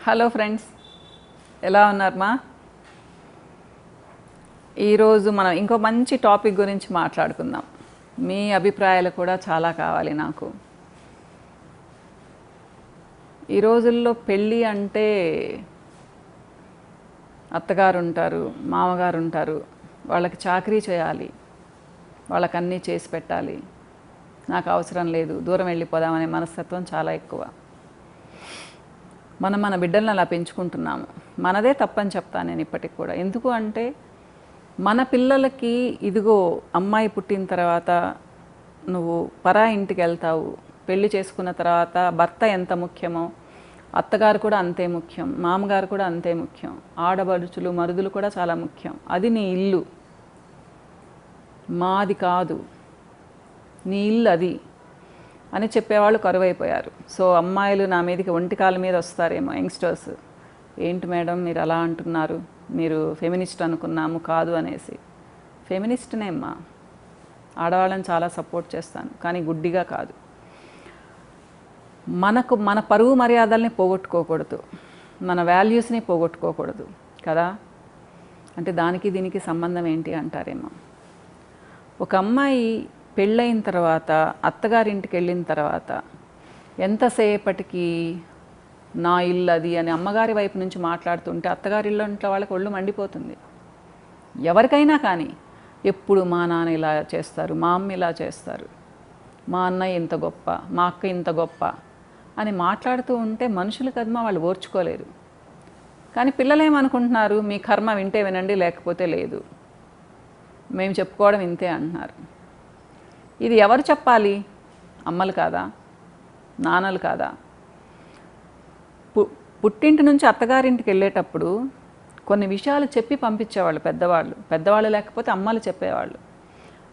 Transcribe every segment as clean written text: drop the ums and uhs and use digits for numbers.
Hello friends, ఎలా ఉన్నారు మా? ఈరోజు మనం ఇంకో మంచి టాపిక్ గురించి మాట్లాడుకుందాం. మీ అభిప్రాయాలు కూడా చాలా కావాలి నాకు. ఈ రోజుల్లో పెళ్ళి అంటే అత్తగారు ఉంటారు, మామగారు ఉంటారు, వాళ్ళకి చాకరీ చేయాలి, వాళ్ళకి అన్నీ చేసి పెట్టాలి, నాకు అవసరం లేదు, దూరం వెళ్ళిపోదామనే మనస్తత్వం చాలా ఎక్కువ. మన బిడ్డలను అలా పెంచుకుంటున్నాము. మనదే తప్పని చెప్తాను నేను ఇప్పటికి కూడా. ఎందుకు అంటే మన పిల్లలకి ఇదిగో అమ్మాయి పుట్టిన తర్వాత నువ్వు పరా ఇంటికి వెళ్తావు, పెళ్లి చేసుకున్న తర్వాత భర్త ఎంత ముఖ్యమో అత్తగారు కూడా అంతే ముఖ్యం, మామగారు కూడా అంతే ముఖ్యం, ఆడబడుచులు మరుదులు కూడా చాలా ముఖ్యం. అది నీ ఇల్లు, మాది కాదు, నీ ఇల్లు అది అని చెప్పేవాళ్ళు కరువైపోయారు. సో అమ్మాయిలు నా మీదకి ఒంటికాల మీద వస్తారేమో, యంగ్స్టర్స్, ఏంటి మేడం మీరు అలా అంటున్నారు, మీరు ఫెమినిస్ట్ అనుకున్నాము కాదు అనేసి. ఫెమినిస్ట్నే అమ్మా, ఆడవాళ్ళని చాలా సపోర్ట్ చేస్తాను, కానీ గుడ్డిగా కాదు. మన పరువు మర్యాదల్ని పోగొట్టుకోకూడదు, మన వాల్యూస్ని పోగొట్టుకోకూడదు కదా. అంటే దానికి దీనికి సంబంధం ఏంటి అంటారేమో. ఒక అమ్మాయి పెళ్ళైన తర్వాత అత్తగారింటికి వెళ్ళిన తర్వాత ఎంతసేపటికి నా ఇల్లు అది అని అమ్మగారి వైపు నుంచి మాట్లాడుతుంటే అత్తగారి ఇల్లు ఇంట్లో వాళ్ళకి ఒళ్ళు మండిపోతుంది. ఎవరికైనా కానీ ఎప్పుడు మా నాన్న ఇలా చేస్తారు, మా అమ్మ ఇలా చేస్తారు, మా అన్నయ్య ఇంత గొప్ప, మా అక్క ఇంత గొప్ప అని మాట్లాడుతూ ఉంటే మనుషులు కదమ్మా, వాళ్ళు ఓర్చుకోలేరు. కానీ పిల్లలు ఏమనుకుంటున్నారు, మీ కర్మ వింటే వినండి లేకపోతే లేదు, మేము చెప్పుకోవడం ఇంతే అంటున్నారు. ఇది ఎవరు చెప్పాలి? అమ్మలు కాదా, నాన్నలు కాదా? పుట్టింటి నుంచి అత్తగారింటికి వెళ్ళేటప్పుడు కొన్ని విషయాలు చెప్పి పంపించేవాళ్ళు పెద్దవాళ్ళు లేకపోతే అమ్మలు చెప్పేవాళ్ళు.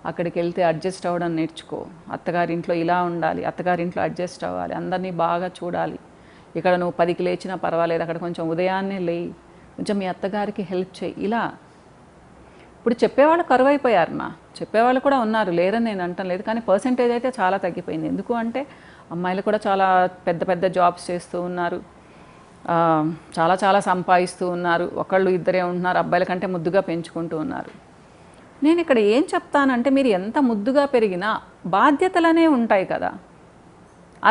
అక్కడికి వెళ్తే అడ్జస్ట్ అవ్వడం నేర్చుకో, అత్తగారింట్లో ఇలా ఉండాలి, అత్తగారింట్లో అడ్జస్ట్ అవ్వాలి, అందరినీ బాగా చూడాలి, ఇక్కడ నువ్వు 10కి లేచినా పర్వాలేదు, అక్కడ కొంచెం ఉదయాన్నే లేయి, కొంచెం మీ అత్తగారికి హెల్ప్ చేయి, ఇలా. ఇప్పుడు చెప్పేవాళ్ళు కరువైపోయారు చెప్పేవాళ్ళు కూడా ఉన్నారు, లేరని నేను అంటం లేదు, కానీ పర్సెంటేజ్ అయితే చాలా తగ్గిపోయింది. ఎందుకు అంటే అమ్మాయిలు కూడా చాలా పెద్ద పెద్ద జాబ్స్ చేస్తూ ఉన్నారు, చాలా చాలా సంపాదిస్తూ ఉన్నారు, ఒకళ్ళు ఇద్దరే ఉంటున్నారు, అబ్బాయిల కంటే ముద్దుగా పెంచుకుంటూ ఉన్నారు. నేను ఇక్కడ ఏం చెప్తానంటే మీరు ఎంత ముద్దుగా పెరిగినా బాధ్యతలనే ఉంటాయి కదా,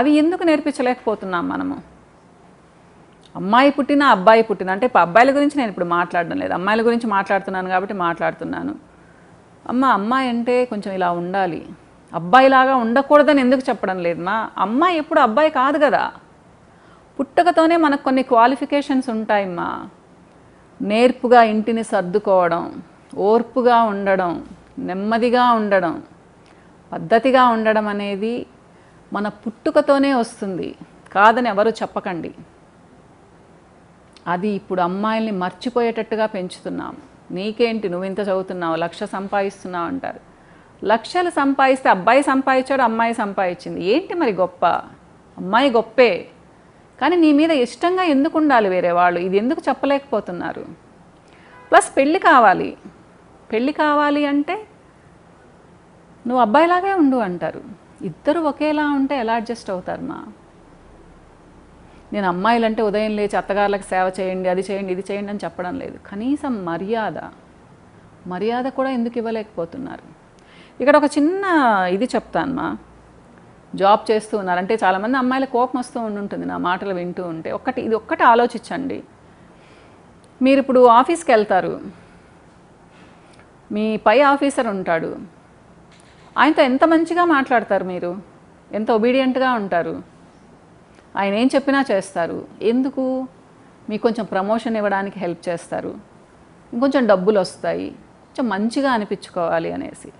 అవి ఎందుకు నేర్పించలేకపోతున్నాం మనము? అమ్మాయి పుట్టినా అబ్బాయి పుట్టినా, అంటే ఇప్పుడు అబ్బాయిల గురించి నేను ఇప్పుడు మాట్లాడడం లేదు, అమ్మాయిల గురించి మాట్లాడుతున్నాను కాబట్టి మాట్లాడుతున్నాను. అమ్మాయి అంటే కొంచెం ఇలా ఉండాలి, అబ్బాయిలాగా ఉండకూడదని ఎందుకు చెప్పడం లేదు అమ్మాయి ఎప్పుడు అబ్బాయి కాదు కదా. పుట్టకతోనే మనకు కొన్ని క్వాలిఫికేషన్స్ ఉంటాయమ్మా. నేర్పుగా ఇంటిని సర్దుకోవడం, ఓర్పుగా ఉండడం, నెమ్మదిగా ఉండడం, పద్ధతిగా ఉండడం అనేది మన పుట్టుకతోనే వస్తుంది, కాదని ఎవరు చెప్పకండి. అది ఇప్పుడు అమ్మాయిల్ని మర్చిపోయేటట్టుగా పెంచుతున్నాం. నీకేంటి, నువ్వు ఇంత చదువుతున్నావు, 1,00,000 సంపాదిస్తున్నావు అంటారు. లక్షలు సంపాదిస్తే అబ్బాయి సంపాదించాడు, అమ్మాయి సంపాదించింది, ఏంటి మరి గొప్ప? అమ్మాయి గొప్పే, కానీ నీ మీద ఇష్టంగా ఎందుకు ఉండాలి వేరే వాళ్ళు? ఇది ఎందుకు చెప్పలేకపోతున్నారు? ప్లస్ పెళ్ళి కావాలి అంటే నువ్వు అబ్బాయిలాగే ఉండు అంటారు. ఇద్దరు ఒకేలా ఉంటే ఎలా అడ్జస్ట్ అవుతారు నేను అమ్మాయిలంటే ఉదయం లేచి అత్తగారులకు సేవ చేయండి, అది చేయండి, ఇది చేయండి అని చెప్పడం లేదు. కనీసం మర్యాద కూడా ఎందుకు ఇవ్వలేకపోతున్నారు? ఇక్కడ ఒక చిన్న ఇది చెప్తాను జాబ్ చేస్తూ ఉన్నారంటే చాలామంది అమ్మాయిల కోపం వస్తూ ఉంటుంది నా మాటలు వింటూ ఉంటే. ఇది ఒక్కటి ఆలోచించండి. మీరు ఇప్పుడు ఆఫీస్కి వెళ్తారు, మీ పై ఆఫీసర్ ఉంటాడు, ఆయనతో ఎంత మంచిగా మాట్లాడతారు, మీరు ఎంత ఒబీడియంట్గా ఉంటారు, ఆయన ఏం చెప్పినా చేస్తారు. ఎందుకు? మీకు కొంచెం ప్రమోషన్ ఇవ్వడానికి హెల్ప్ చేస్తారు, ఇంకొంచెం డబ్బులు వస్తాయి, కొంచెం మంచిగా అనిపించుకోవాలి అనేసి.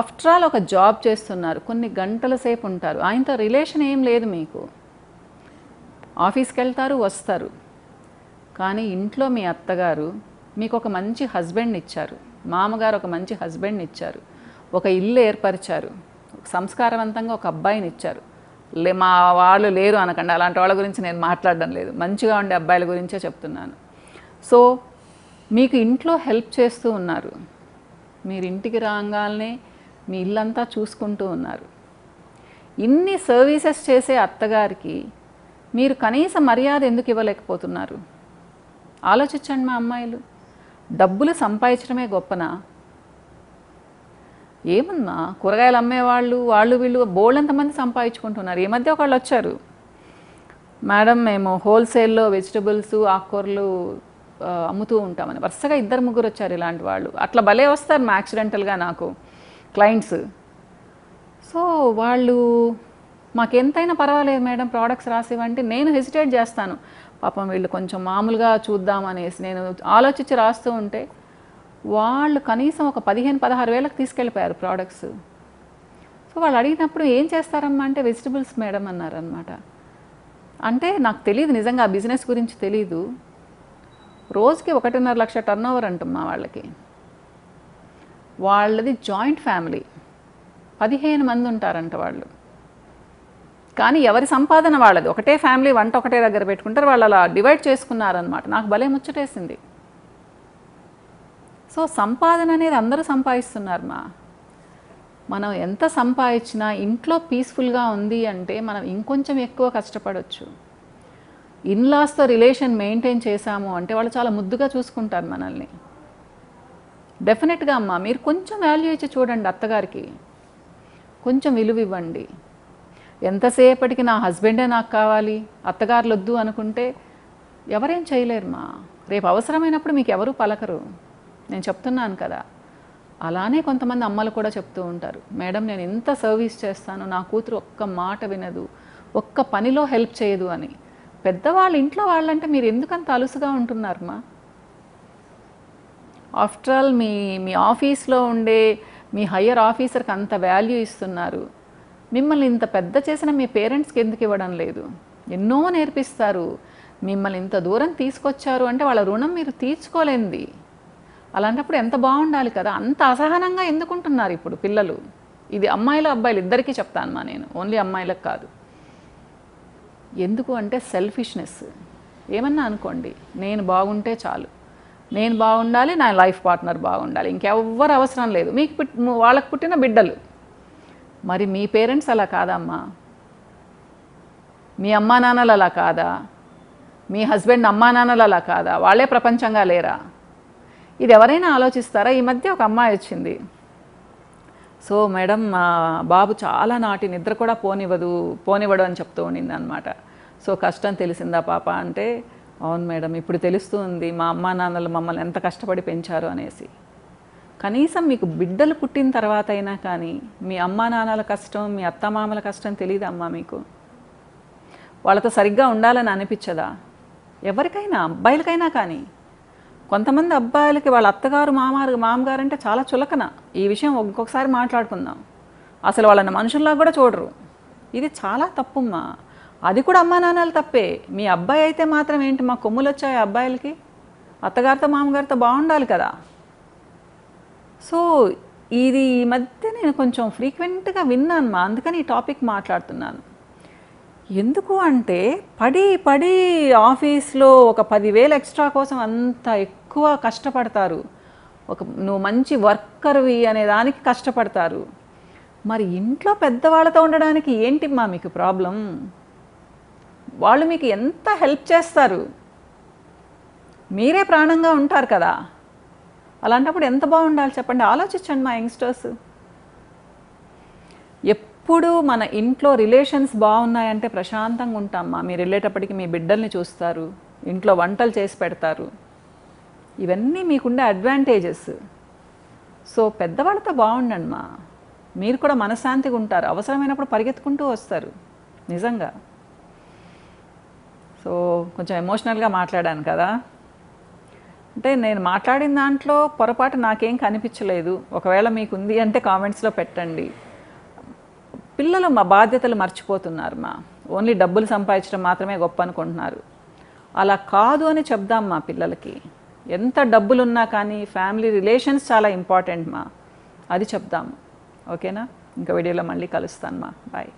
ఆఫ్టర్ ఆల్ ఒక జాబ్ చేస్తున్నారు, కొన్ని గంటల సేపు ఉంటారు, ఆయనతో రిలేషన్ ఏం లేదు మీకు. ఆఫీస్కి వెళ్తారు, వస్తారు, కానీ ఇంట్లో మీ అత్తగారు మీకు ఒక మంచి హస్బెండ్ని ఇచ్చారు, మామగారు ఒక మంచి హస్బెండ్ని ఇచ్చారు, ఒక ఇల్లు ఏర్పరిచారు, సంస్కారవంతంగా ఒక అబ్బాయిని ఇచ్చారు. మా వాళ్ళు లేరు అనకండి, అలాంటి వాళ్ళ గురించి నేను మాట్లాడడం లేదు, మంచిగా ఉండే అబ్బాయిల గురించే చెప్తున్నాను. సో మీకు ఇంట్లో హెల్ప్ చేస్తూ ఉన్నారు, మీరు ఇంటికి రాగానే మీ ఇల్లంతా చూసుకుంటూ ఉన్నారు. ఇన్ని సర్వీసెస్ చేసే అత్తగారికి మీరు కనీస మర్యాద ఎందుకు ఇవ్వలేకపోతున్నారు? ఆలోచించండి మా అమ్మాయిలు. డబ్బులు సంపాదించడమే గొప్పనా? ఏమన్నా కూరగాయలు అమ్మేవాళ్ళు వాళ్ళు వీళ్ళు బోల్డంతమంది సంపాదించుకుంటున్నారు. ఈ మధ్య ఒకళ్ళు వచ్చారు, మేడం మేము హోల్సేల్లో వెజిటబుల్స్ ఆకుకూరలు అమ్ముతూ ఉంటామని. వరుసగా 2-3 వచ్చారు ఇలాంటి వాళ్ళు. అట్లా భలే వస్తారు మా యాక్సిడెంటల్గా నాకు క్లయింట్స్. సో వాళ్ళు మాకెంతైనా పర్వాలేదు మేడం ప్రోడక్ట్స్ రాసివ్వంటే నేను హెసిటేట్ చేస్తాను. పాపం వీళ్ళు కొంచెం మామూలుగా చూద్దామనేసి నేను ఆలోచించి రాస్తూ ఉంటే వాళ్ళు కనీసం ఒక 15-16 వేలకు తీసుకెళ్ళిపోయారు ప్రోడక్ట్స్. సో వాళ్ళు అడిగినప్పుడు ఏం చేస్తారమ్మా అంటే వెజిటబుల్స్ మేడం అన్నారనమాట. అంటే నాకు తెలియదు నిజంగా ఆ బిజినెస్ గురించి తెలీదు. రోజుకి 1.5 లక్ష టర్న్ ఓవర్ అంటమ్మా వాళ్ళకి. వాళ్ళది జాయింట్ ఫ్యామిలీ, 15 మంది ఉంటారంట వాళ్ళు. కానీ ఎవరి సంపాదన వాళ్ళది, ఒకటే ఫ్యామిలీ, వంట ఒకటే దగ్గర పెట్టుకుంటారు. వాళ్ళు అలా డివైడ్ చేసుకున్నారనమాట. నాకు భలే ముచ్చటేసింది. సో సంపాదన అనేది అందరూ సంపాదిస్తున్నారు మనం ఎంత సంపాదించినా ఇంట్లో పీస్ఫుల్గా ఉంది అంటే మనం ఇంకొంచెం ఎక్కువ కష్టపడవచ్చు. ఇన్లాస్తో రిలేషన్ మెయింటైన్ చేశాము అంటే వాళ్ళు చాలా ముద్దుగా చూసుకుంటారు మనల్ని. డెఫినెట్గా అమ్మ మీరు కొంచెం వాల్యూ ఇచ్చి చూడండి, అత్తగారికి కొంచెం విలువ ఇవ్వండి. ఎంతసేపటికి నా హస్బెండే నాకు కావాలి, అత్తగారులు వద్దు అనుకుంటే ఎవరేం చేయలేరు రేపు అవసరమైనప్పుడు మీకు ఎవరూ పలకరు. నేను చెప్తున్నాను కదా. అలానే కొంతమంది అమ్మలు కూడా చెప్తూ ఉంటారు, మేడం నేను ఎంత సర్వీస్ చేస్తాను, నా కూతురు ఒక్క మాట వినదు, ఒక్క పనిలో హెల్ప్ చేయదు అని. పెద్దవాళ్ళు ఇంట్లో వాళ్ళంటే మీరు ఎందుకంత అలుసుగా ఉంటున్నారు ఆఫ్టర్ ఆల్ మీ ఆఫీస్లో ఉండే మీ హయ్యర్ ఆఫీసర్కి అంత వాల్యూ ఇస్తున్నారు. మిమ్మల్ని ఇంత పెద్ద చేసిన మీ పేరెంట్స్కి ఎందుకు ఇవ్వడం లేదు? ఎన్నో నేర్పిస్తారు. మిమ్మల్ని ఇంత దూరం తీసుకొచ్చారు అంటే వాళ్ళ రుణం మీరు తీర్చుకోలేంది. అలాంటప్పుడు ఎంత బాగుండాలి కదా. అంత అసహనంగా ఎందుకుంటున్నారు ఇప్పుడు పిల్లలు? ఇది అమ్మాయిలు అబ్బాయిలు ఇద్దరికీ చెప్తాను నేను, ఓన్లీ అమ్మాయిలకు కాదు. ఎందుకు అంటే సెల్ఫిష్నెస్. ఏమన్నా అనుకోండి, నేను బాగుంటే చాలు, నేను బాగుండాలి, నా లైఫ్ పార్ట్నర్ బాగుండాలి, ఇంకెవ్వరు అవసరం లేదు. మీకు వాళ్ళకు పుట్టిన బిడ్డలు. మరి మీ పేరెంట్స్ అలా కాదమ్మా, మీ అమ్మా నాన్నలు అలా కాదా, మీ హస్బెండ్ అమ్మా నాన్నలు అలా కాదా, వాళ్ళే ప్రపంచంగా లేరా? ఇది ఎవరైనా ఆలోచిస్తారా? ఈ మధ్య ఒక అమ్మాయి వచ్చింది, సో మేడం మా బాబు చాలా నాటి నిద్ర కూడా పోనివ్వడు అని చెప్తూ ఉండింది అనమాట. సో కష్టం తెలిసిందా పాప అంటే, అవును మేడం ఇప్పుడు తెలుస్తూ ఉంది మా అమ్మా నాన్నలు మమ్మల్ని ఎంత కష్టపడి పెంచారు అనేసి. కనీసం మీకు బిడ్డలు పుట్టిన తర్వాత అయినా కానీ మీ అమ్మా నాన్నల కష్టం, మీ అత్తమామల కష్టం తెలియదమ్మా మీకు? వాళ్ళతో సరిగ్గా ఉండాలని అనిపించదా? ఎవరికైనా, అబ్బాయిలకైనా కానీ. కొంతమంది అబ్బాయిలకి వాళ్ళ అత్తగారు మామగారు అంటే చాలా చులకన. ఈ విషయం ఇంకొకసారి మాట్లాడుకుందాం. అసలు వాళ్ళని మనుషుల్లా కూడా చూడరు. ఇది చాలా తప్పుమ్మా. అది కూడా అమ్మా నాన్నలు తప్పే. మీ అబ్బాయి అయితే మాత్రం ఏంటి మా కొమ్ములు వచ్చాయి అబ్బాయిలకి? అత్తగారితో మామగారితో బాగుండాలి కదా. సో ఇది ఈ మధ్య నేను కొంచెం ఫ్రీక్వెంట్గా విన్నాను అందుకని ఈ టాపిక్ మాట్లాడుతున్నాను. ఎందుకు అంటే పడి ఆఫీస్లో ఒక 10,000 ఎక్స్ట్రా కోసం అంత ఎక్కువ కష్టపడతారు. నువ్వు మంచి వర్కర్వి అనే దానికి కష్టపడతారు. మరి ఇంట్లో పెద్దవాళ్ళతో ఉండడానికి ఏంటిమ్మా మీకు ప్రాబ్లం? వాళ్ళు మీకు ఎంత హెల్ప్ చేస్తారు, మీరే ప్రాణంగా ఉంటారు కదా. అలాంటప్పుడు ఎంత బాగుండాలి చెప్పండి. ఆలోచించండి మా యంగ్స్టర్స్. ఎప్పుడు మన ఇంట్లో రిలేషన్స్ బాగున్నాయంటే ప్రశాంతంగా ఉంటామ్మా. మీరు వెళ్ళేటప్పటికి మీ బిడ్డల్ని చూస్తారు, ఇంట్లో వంటలు చేసి పెడతారు. ఇవన్నీ మీకుండే అడ్వాంటేజెస్. సో పెద్దవాళ్ళతో బాగుండండి మీరు కూడా మనశ్శాంతిగా ఉంటారు. అవసరమైనప్పుడు పరిగెత్తుకుంటూ వస్తారు నిజంగా. సో కొంచెం ఎమోషనల్గా మాట్లాడాను కదా. అంటే నేను మాట్లాడిన దాంట్లో పొరపాటు నాకేం కనిపించలేదు. ఒకవేళ మీకు ఉంది అంటే కామెంట్స్లో పెట్టండి. పిల్లలు మా బాధ్యతలు మర్చిపోతున్నారు ఓన్లీ డబ్బులు సంపాదించడం మాత్రమే గొప్ప అనుకుంటున్నారు. అలా కాదు అని చెప్దాం మా పిల్లలకి. ఎంత డబ్బులున్నా కానీ ఫ్యామిలీ రిలేషన్స్ చాలా ఇంపార్టెంట్ అది చెప్దాము. ఓకేనా? ఇంకా వీడియోలో మళ్ళీ కలుస్తాను బాయ్.